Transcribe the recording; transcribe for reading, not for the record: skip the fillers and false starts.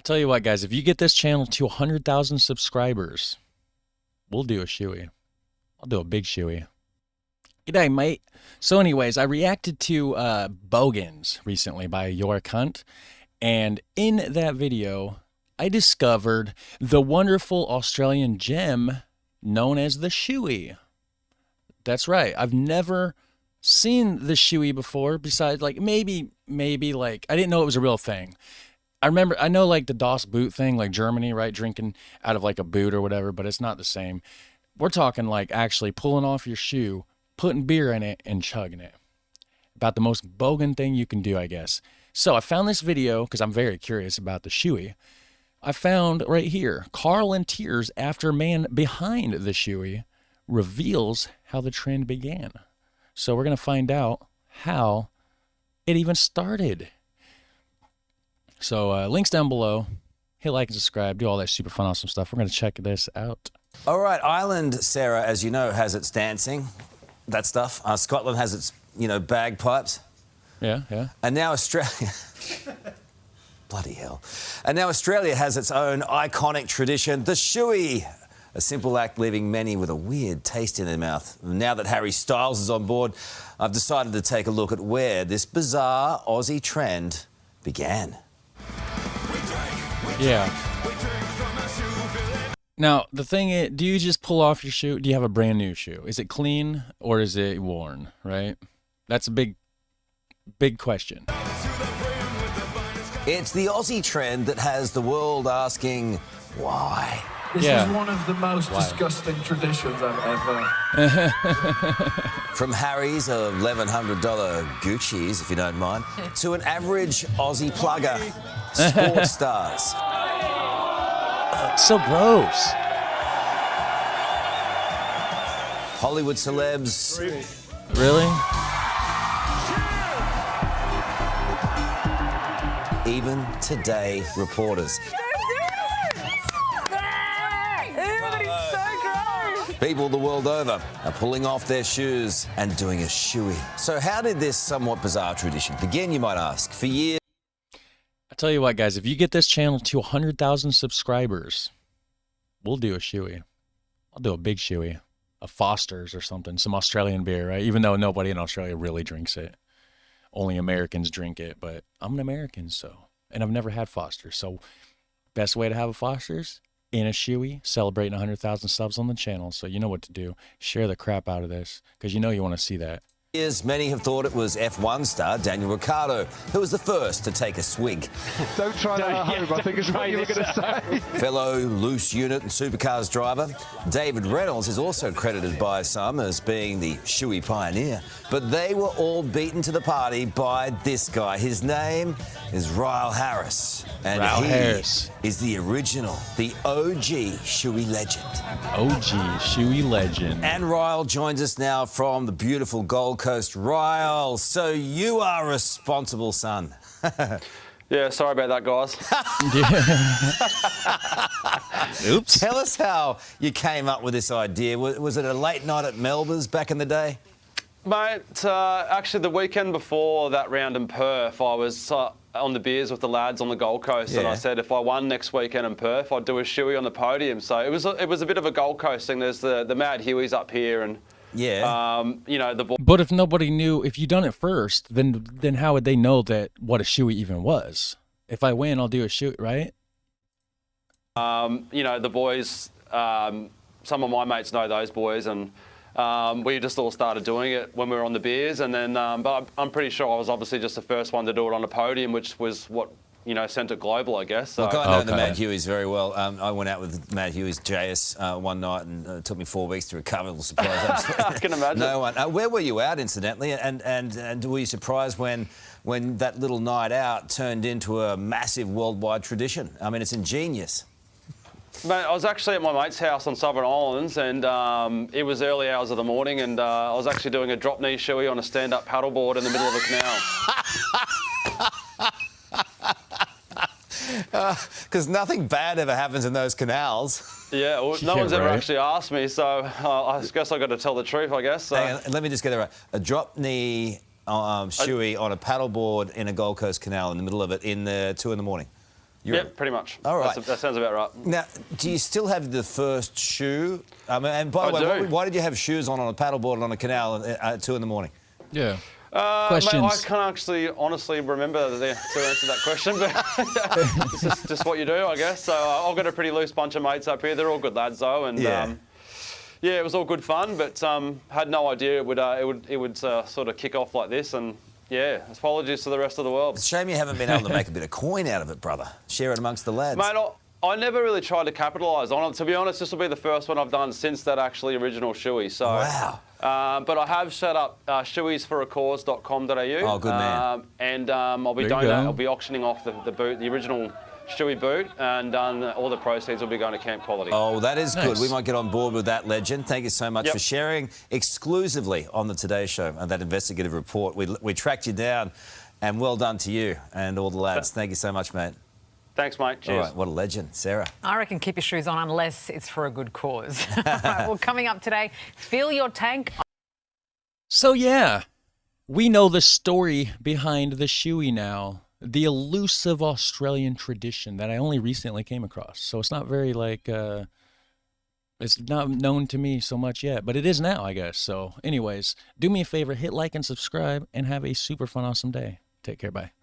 Tell you what, guys, if you get this channel to 100,000 subscribers, we'll do a Shoey. I'll do a big Shoey. G'day, mate. So anyways, I reacted to Bogans recently by York Hunt, and in that video, I discovered the wonderful Australian gem known as the Shoey. That's right. I've never seen the Shoey before, besides like maybe like I didn't know it was a real thing. I know like the Das Boot thing, like Germany, right? Drinking out of like a boot or whatever, but it's not the same. We're talking like actually pulling off your shoe, putting beer in it, and chugging it. About the most bogan thing you can do, I guess. So I found this video because I'm very curious about the Shoey. I found right here, Carl in tears after man behind the Shoey reveals how the trend began. So we're going to find out how it even started. So links down below. Hit like and subscribe. Do all that super fun, awesome stuff. We're going to check this out. All right, Ireland, Sarah, as you know, has its dancing, that stuff. Scotland has its, bagpipes. Yeah. And now Australia... Bloody hell. And now Australia has its own iconic tradition, the Shoey. A simple act leaving many with a weird taste in their mouth. Now that Harry Styles is on board, I've decided to take a look at where this bizarre Aussie trend began. Yeah. Now, the thing is, do you just pull off your shoe? Do you have a brand new shoe? Is it clean or is it worn, right? That's a big question. It's the Aussie trend that has the world asking, why? This is one of the most disgusting traditions I've ever... From Harry's $1,100 Gucci's, if you don't mind, to an average Aussie plugger, sports stars. So gross. Hollywood celebs. Really? Even Today reporters. People the world over are pulling off their shoes and doing a Shoey. So how did this somewhat bizarre tradition begin, you might ask? For years... I tell you what, guys, if you get this channel to 100,000 subscribers, we'll do a Shoey. I'll do a big Shoey. A Foster's or something, some Australian beer, right? Even though nobody in Australia really drinks it. Only Americans drink it, but I'm an American, and I've never had Foster's. So best way to have a Foster's? In a Shoey, celebrating 100,000 subs on the channel. So you know what to do. Share the crap out of this, because you know you want to see that. Many have thought it was F1 star Daniel Ricciardo who was the first to take a swig. Don't try that at home, I think is what you were going to say. Fellow loose unit and supercars driver David Reynolds is also credited by some as being the Shoey pioneer, but they were all beaten to the party by this guy. His name is Ryle Harris, and is the original, the OG Shoey legend. OG Shoey legend. And Ryle joins us now from the beautiful Gold Coast. Ryle, so you are a responsible son. Yeah, sorry about that, guys. Oops. Tell us how you came up with this idea. Was it a late night at Melba's back in the day? Mate, actually the weekend before that round in Perth, I was on the beers with the lads on the Gold Coast, and I said if I won next weekend in Perth, I'd do a Shoey on the podium. So it was a bit of a Gold Coast thing. There's the Mad Hueys up here, and But if nobody knew, if you done it first, then how would they know what a Shoey even was? If I win, I'll do a Shoey, right? The boys, some of my mates know those boys, and we just all started doing it when we were on the beers, and then, but I'm pretty sure I was obviously just the first one to do it on a podium, which was what, sent it global, I guess. So. Look, I know the Mad Hueys very well. I went out with Mad Hueys JS one night, and it took me 4 weeks to recover. The surprise. I can imagine. No one. Where were you out, incidentally? And were you surprised when that little night out turned into a massive worldwide tradition? I mean, it's ingenious. Mate, I was actually at my mate's house on Southern Islands, and it was early hours of the morning, and I was actually doing a drop knee Shoey on a stand-up paddleboard in the middle of a canal. Because nothing bad ever happens in those canals. Yeah, well, no one's ever actually asked me, so I guess I've got to tell the truth, I guess. So. Hang on, let me just get it right. A drop knee Shoey on a paddleboard in a Gold Coast canal in the middle of it in the 2 in the morning. Yeah, pretty much. All right. That sounds about right. Now, do you still have the first shoe? And by the way, why did you have shoes on a paddleboard on a canal at 2 in the morning? Yeah. Questions? Mate, I can't actually honestly remember to answer that question, but it's just what you do, I guess. So I've got a pretty loose bunch of mates up here. They're all good lads, though, and it was all good fun. But had no idea it would sort of kick off like this, and yeah, apologies to the rest of the world. It's a shame you haven't been able to make a bit of coin out of it, brother. Share it amongst the lads. Mate, I never really tried to capitalise on it. To be honest, this will be the first one I've done since that actually original Shoey. So, wow. But I have set up shoeysforacause.com.au. Oh, good man. And I'll be I'll be auctioning off the boot, the original Shoey boot, and all the proceeds will be going to Camp Quality. Oh, that is good. We might get on board with that, legend. Thank you so much for sharing exclusively on the Today Show and that investigative report. We tracked you down, and well done to you and all the lads. Thank you so much, mate. Thanks, mate. Cheers. All right, what a legend. Sarah? I reckon keep your shoes on unless it's for a good cause. All right, well, coming up today, fill your tank. So, yeah, we know the story behind the Shoey now. The elusive Australian tradition that I only recently came across. So it's not very, it's not known to me so much yet, but it is now, I guess. So anyways, do me a favor, hit like and subscribe, and have a super fun, awesome day. Take care, bye.